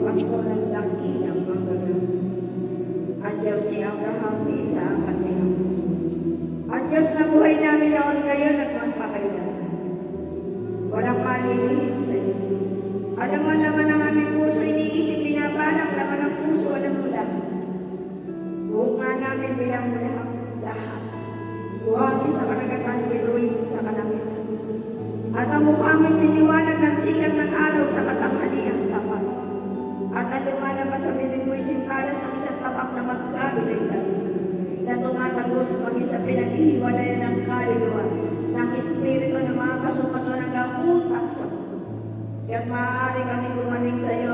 pasto ng dakilang manggagawa. Ang Diyos ni Abraham, ni Isaac at ni Jacob. Ang Diyos na buhay namin noon ngayon at magpakailangan. Walang malilihim sa iyo. Alam mo naman ang aming puso, iniisip, pinabalak, laman ang puso, alam mo lang. Buong nga namin bilang lahat. Buhangin sa kanagatan, bituin sa kalangitan. At ang mukha mo'y siniwalag ng sikat ng araw sa katanghaliang tapat. At ang lumalabas sa bibig mo'y sintalas ng isang tapak na magkabilay-tay na tumatagos mag-isa pinaghihiwalayan ng kaluluwa ng espiritu na mga kaso-kaso ng utak sa mundo. Kaya't maaari kami gumaling sa iyo